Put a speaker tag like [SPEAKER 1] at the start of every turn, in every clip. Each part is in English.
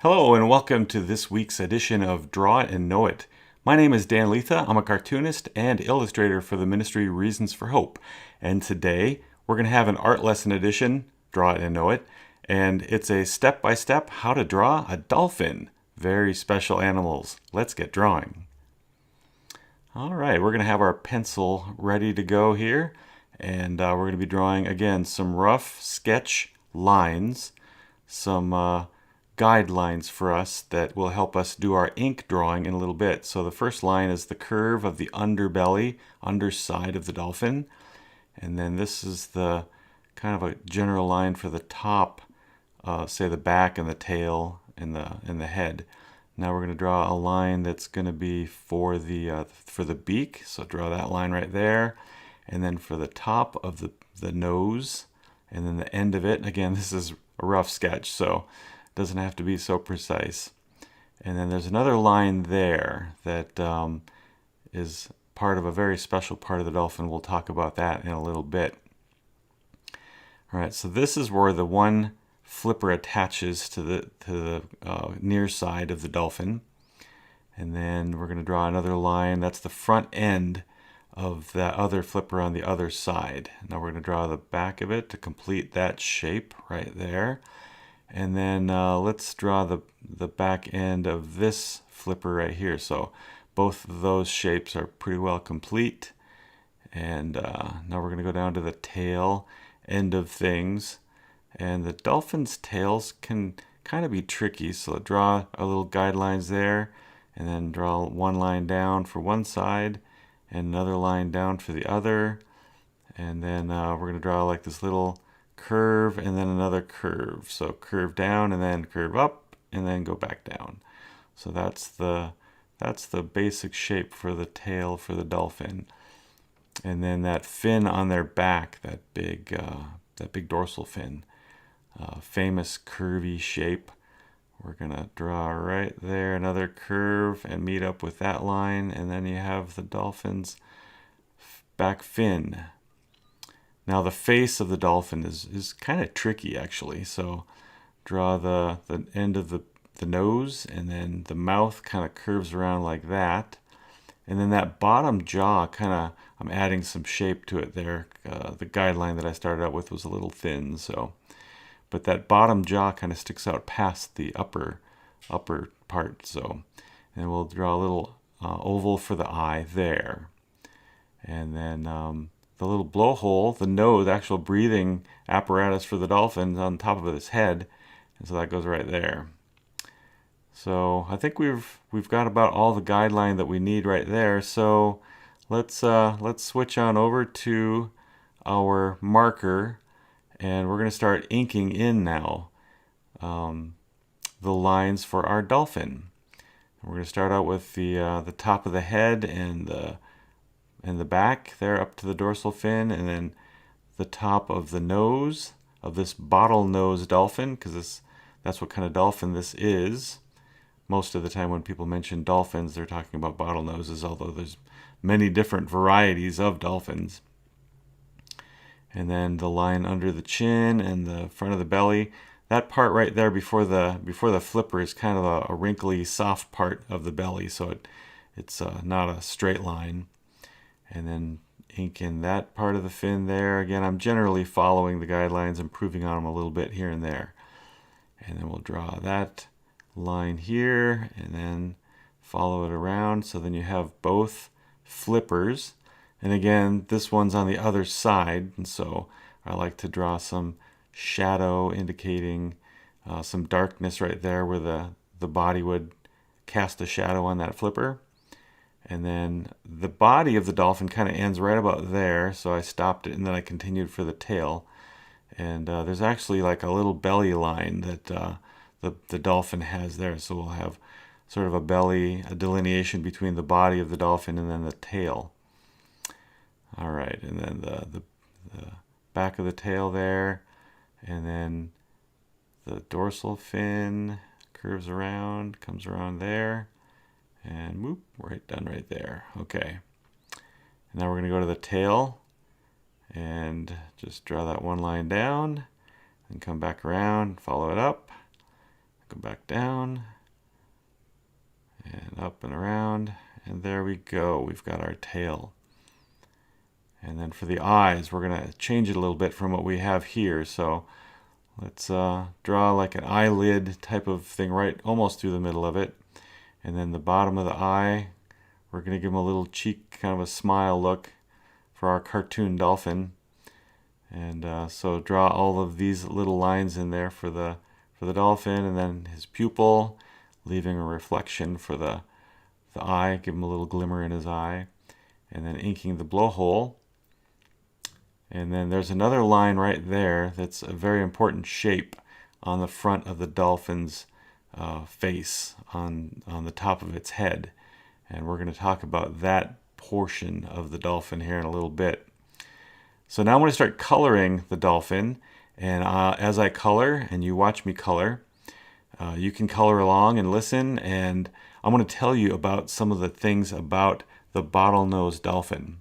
[SPEAKER 1] Hello and welcome to this week's edition of Draw It and Know It. My name is Dan Letha. I'm a cartoonist and illustrator for the ministry Reasons for Hope. And today we're going to have an art lesson edition, Draw It and Know It. And it's a step-by-step how to draw a dolphin. Very special animals. Let's get drawing. All right, we're going to have our pencil ready to go here. And we're going to be drawing, again, some rough sketch lines, some guidelines for us that will help us do our ink drawing in a little bit. So the first line is the curve of the underbelly, underside of the dolphin. And then this is the kind of a general line for the top, say the back and the tail and the head. Now we're going to draw a line that's going to be for the beak. So draw that line right there. And then for the top of the nose and then the end of it. Again, this is a rough sketch, so doesn't have to be so precise. And then there's another line there that is part of a very special part of the dolphin. We'll talk about that in a little bit. All right, so this is where the one flipper attaches to the near side of the dolphin. And then we're going to draw another line. That's the front end of that other flipper on the other side. Now we're going to draw the back of it to complete that shape right there. And then let's draw the back end of this flipper right here. So both of those shapes are pretty well complete. And now we're going to go down to the tail end of things. And the dolphin's tails can kind of be tricky. So draw a little guidelines there. And then draw one line down for one side and another line down for the other. And then we're going to draw like this little curve and then another curve. So curve down and then curve up and then go back down. So that's the basic shape for the tail for the dolphin. And then that fin on their back, that big dorsal fin, famous curvy shape. We're gonna draw right there another curve and meet up with that line, and then you have the dolphin's back fin. Now the face of the dolphin is kind of tricky actually. So draw the end of the nose, and then the mouth kind of curves around like that. And then that bottom jaw I'm adding some shape to it there. The guideline that I started out with was a little thin, but that bottom jaw kind of sticks out past the upper part. So, and we'll draw a little oval for the eye there. And then the little blowhole, the nose, the actual breathing apparatus for the dolphin on top of its head, and so that goes right there. So I think we've got about all the guideline that we need right there. So let's switch on over to our marker, and we're going to start inking in now the lines for our dolphin. We're going to start out with the top of the head and the back there up to the dorsal fin, and then the top of the nose of this bottlenose dolphin, because that's what kind of dolphin this is. Most of the time when people mention dolphins, they're talking about bottlenoses, although there's many different varieties of dolphins. And then the line under the chin and the front of the belly. That part right there before the flipper is kind of a wrinkly, soft part of the belly, so it's not a straight line. And then ink in that part of the fin there. Again, I'm generally following the guidelines, improving on them a little bit here and there. And then we'll draw that line here and then follow it around. So then you have both flippers. And again, this one's on the other side. And so I like to draw some shadow indicating some darkness right there where the body would cast a shadow on that flipper. And then the body of the dolphin kind of ends right about there, so I stopped it and then I continued for the tail. And there's actually like a little belly line that the dolphin has there, so we'll have sort of a delineation between the body of the dolphin and then the tail. All right, and then the back of the tail there, and then the dorsal fin curves around, comes around there. And whoop, right done right there. Okay. And now we're going to go to the tail and just draw that one line down and come back around, follow it up, Go back down and up and around, and there we go. We've got our tail. And then for the eyes, we're going to change it a little bit from what we have here. So let's draw like an eyelid type of thing right almost through the middle of it. And then the bottom of the eye, we're going to give him a little cheek, kind of a smile look for our cartoon dolphin. And so draw all of these little lines in there for the dolphin, and then his pupil, leaving a reflection for the eye, give him a little glimmer in his eye, and then inking the blowhole. And then there's another line right there that's a very important shape on the front of the dolphin's face, on the top of its head. And we're going to talk about that portion of the dolphin here in a little bit. So now I'm going to start coloring the dolphin. And as I color, and you watch me color, you can color along and listen. And I'm going to tell you about some of the things about the bottlenose dolphin.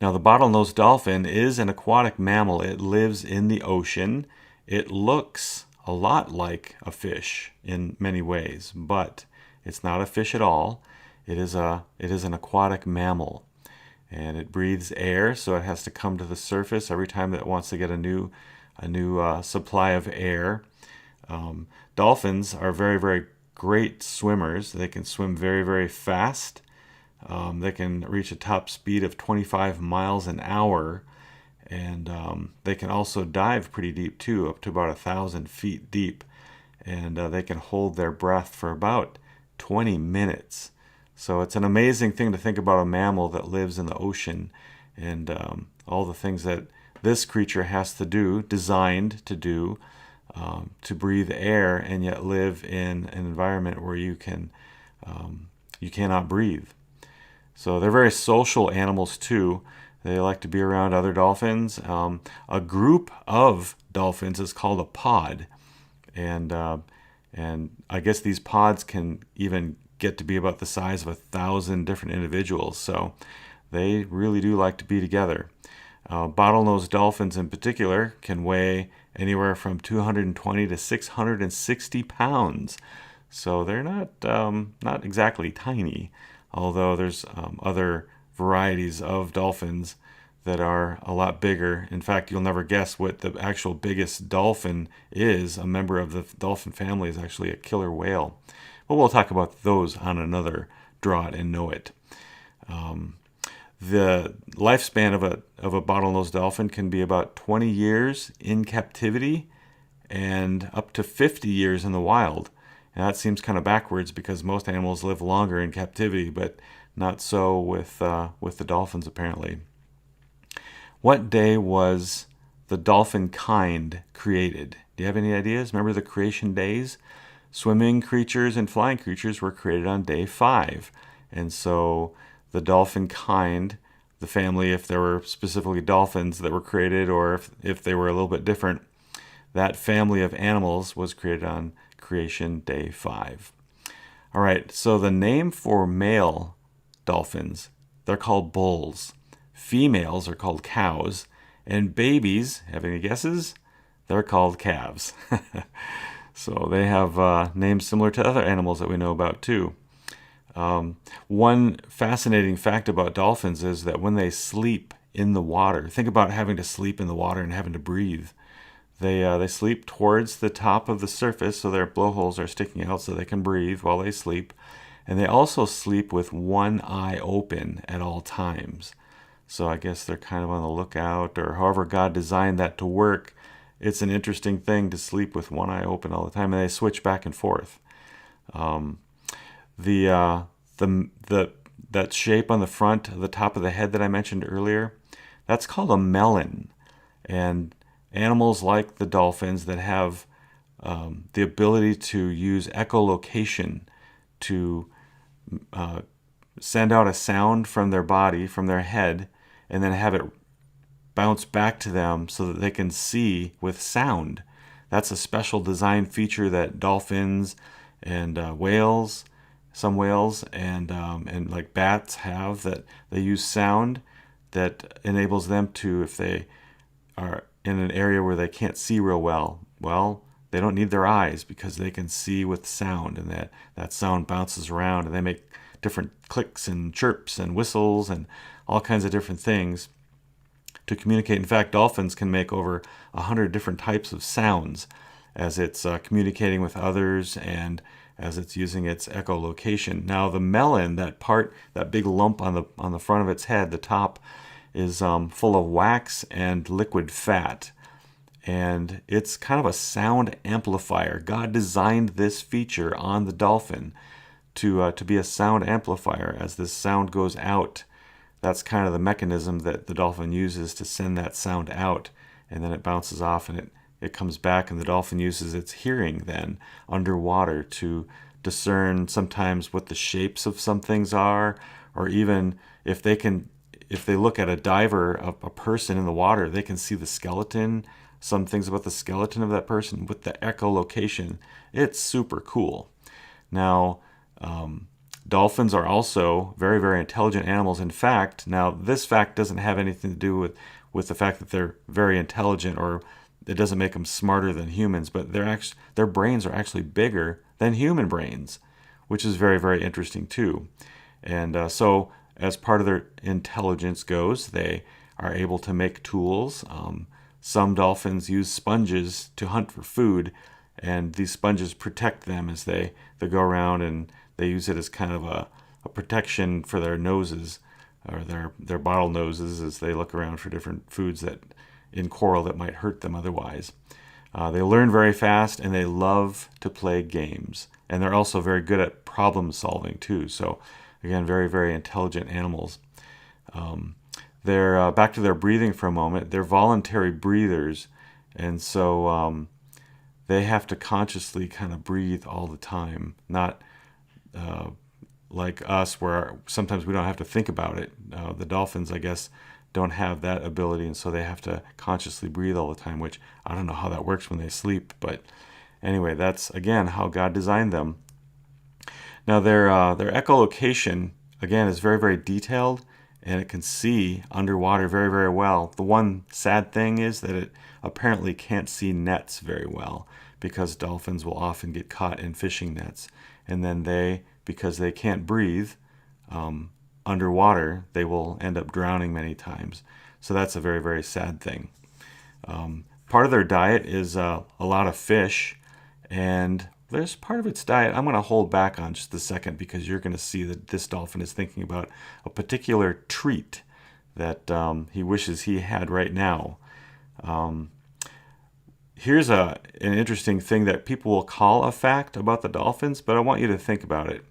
[SPEAKER 1] Now, the bottlenose dolphin is an aquatic mammal. It lives in the ocean. It looks a lot like a fish in many ways, but it's not a fish at all. It is an aquatic mammal, and it breathes air, so it has to come to the surface every time that it wants to get a new supply of air. Dolphins are very, very great swimmers. They can swim very, very fast. They can reach a top speed of 25 miles an hour, and they can also dive pretty deep too, up to about 1,000 feet deep, and they can hold their breath for about 20 minutes. So it's an amazing thing to think about a mammal that lives in the ocean, and all the things that this creature has to do, designed to do, to breathe air and yet live in an environment where you cannot breathe. So they're very social animals too. They like to be around other dolphins. A group of dolphins is called a pod, and I guess these pods can even get to be about the size of 1,000 different individuals. So they really do like to be together. Bottlenose dolphins in particular can weigh anywhere from 220 to 660 pounds. So they're not exactly tiny, although there's other varieties of dolphins that are a lot bigger. In fact, you'll never guess what the actual biggest dolphin is. A member of the dolphin family is actually a killer whale. But we'll talk about those on another Draw It and Know It. The lifespan of a bottlenose dolphin can be about 20 years in captivity and up to 50 years in the wild. And that seems kind of backwards because most animals live longer in captivity, but not so with the dolphins apparently. What day was the dolphin kind created? Do you have any ideas? Remember the creation days? Swimming creatures and flying creatures were created on day 5. And so the dolphin kind, the family, if there were specifically dolphins that were created, or if they were a little bit different, that family of animals was created on creation day 5. All right, so the name for male dolphins, they're called bulls. Females are called cows. And babies, have any guesses? They're called calves. So they have names similar to other animals that we know about too. One fascinating fact about dolphins is that when they sleep in the water, think about having to sleep in the water and having to breathe. They sleep towards the top of the surface, so their blowholes are sticking out so they can breathe while they sleep. And they also sleep with one eye open at all times. So I guess they're kind of on the lookout, or however God designed that to work. It's an interesting thing to sleep with one eye open all the time, and they switch back and forth. That shape on the front, the top of the head that I mentioned earlier, that's called a melon. And animals like the dolphins that have the ability to use echolocation to send out a sound from their body, from their head, and then have it bounce back to them so that they can see with sound. That's a special design feature that dolphins and whales, some whales, and like bats have, that they use sound that enables them to, if they are in an area where they can't see real well, they don't need their eyes because they can see with sound, and that sound bounces around, and they make different clicks and chirps and whistles and all kinds of different things to communicate. In fact, dolphins can make over 100 different types of sounds as it's communicating with others and as it's using its echolocation. Now, the melon, that big lump on the front of its head, the top, is full of wax and liquid fat. And it's kind of a sound amplifier. God designed this feature on the dolphin to be a sound amplifier. As this sound goes out, that's kind of the mechanism that the dolphin uses to send that sound out, and then it bounces off and it comes back, and the dolphin uses its hearing then underwater to discern sometimes what the shapes of some things are, or even if they look at a diver, a person in the water, they can see the skeleton, some things about the skeleton of that person with the echolocation. It's super cool. Now, dolphins are also very, very intelligent animals. In fact, now this fact doesn't have anything to do with the fact that they're very intelligent, or it doesn't make them smarter than humans, but their brains are actually bigger than human brains, which is very, very interesting too. And so as part of their intelligence goes, they are able to make tools. Some dolphins use sponges to hunt for food, and these sponges protect them as they go around, and they use it as kind of a protection for their noses, or their bottlenoses, as they look around for different foods that in coral that might hurt them otherwise. They learn very fast, and they love to play games. And they're also very good at problem solving too. So again, very, very intelligent animals. They're back to their breathing for a moment. They're voluntary breathers, and so they have to consciously kind of breathe all the time, not like us, where sometimes we don't have to think about it. The dolphins, I guess, don't have that ability, and so they have to consciously breathe all the time, which I don't know how that works when they sleep. But anyway, that's, again, how God designed them. Now, their echolocation, again, is very, very detailed, and it can see underwater very, very well. The one sad thing is that it apparently can't see nets very well, because dolphins will often get caught in fishing nets. And then because they can't breathe underwater, they will end up drowning many times. So that's a very, very sad thing. Part of their diet is a lot of fish, and there's part of its diet I'm going to hold back on just a second, because you're going to see that this dolphin is thinking about a particular treat that he wishes he had right now. Here's an interesting thing that people will call a fact about the dolphins, but I want you to think about it.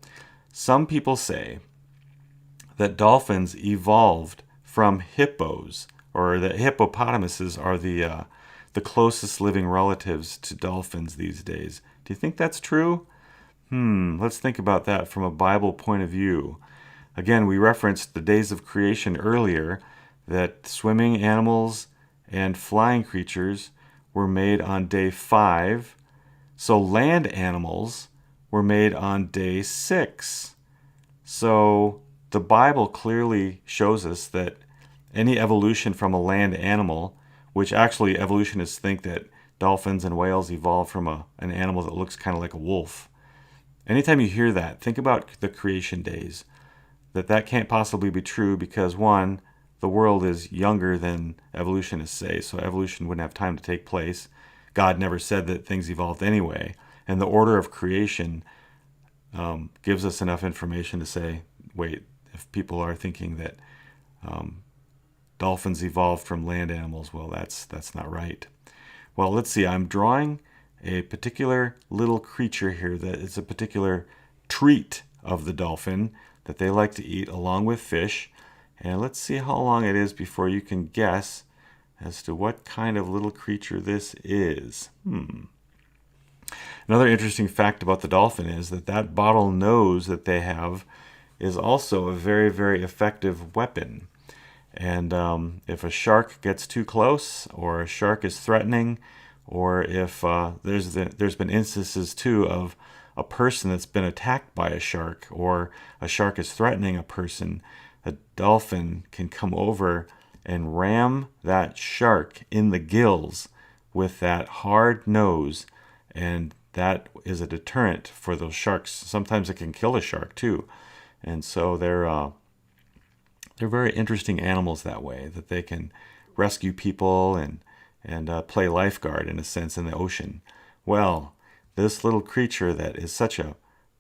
[SPEAKER 1] Some people say that dolphins evolved from hippos, or that hippopotamuses are the closest living relatives to dolphins these days. Do you think that's true? Let's think about that from a Bible point of view. Again, we referenced the days of creation earlier, that swimming animals and flying creatures were made on day 5. So land animals were made on day 6. So the Bible clearly shows us that any evolution from a land animal, which actually evolutionists think that dolphins and whales evolved from an animal that looks kind of like a wolf. Anytime you hear that, think about the creation days. That can't possibly be true, because one, the world is younger than evolutionists say, so evolution wouldn't have time to take place. God never said that things evolved anyway. And the order of creation gives us enough information to say, wait, if people are thinking that dolphins evolved from land animals, well, that's not right. Well, let's see. I'm drawing a particular little creature here that is a particular treat of the dolphin that they like to eat along with fish. And let's see how long it is before you can guess as to what kind of little creature this is. Another interesting fact about the dolphin is that bottlenose that they have is also a very, very effective weapon. And if a shark gets too close, or a shark is threatening, or if there's been instances too of a person that's been attacked by a shark, or a shark is threatening a person, a dolphin can come over and ram that shark in the gills with that hard nose, and that is a deterrent for those sharks. Sometimes it can kill a shark too, and so they're very interesting animals that way, that they can rescue people and play lifeguard in a sense in the ocean. Well, this little creature that is such a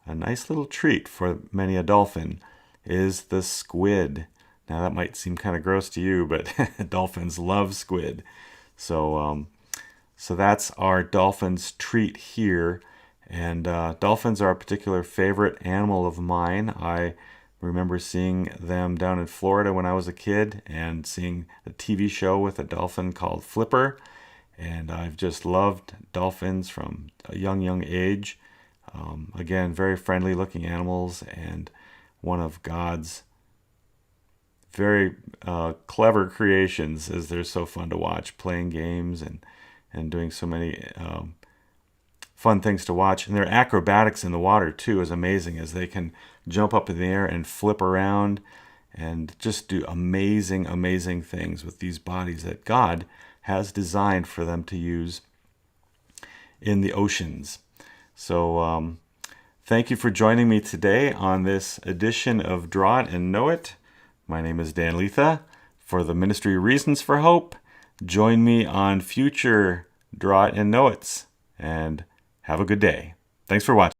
[SPEAKER 1] nice little treat for many a dolphin is the squid. Now that might seem kind of gross to you, but dolphins love squid. So that's our dolphin's treat here. And dolphins are a particular favorite animal of mine. I remember seeing them down in Florida when I was a kid and seeing a TV show with a dolphin called Flipper. And I've just loved dolphins from a young age. Again, very friendly looking animals and one of God's very clever creations, as they're so fun to watch, playing games and doing so many fun things to watch. And their acrobatics in the water too is amazing, as they can jump up in the air and flip around and just do amazing things with these bodies that God has designed for them to use in the oceans. So thank you for joining me today on this edition of Draw It and Know It. My name is Dan Letha for the Ministry Reasons for Hope. Join me on future Draw It and Know It's, and have a good day. Thanks for watching.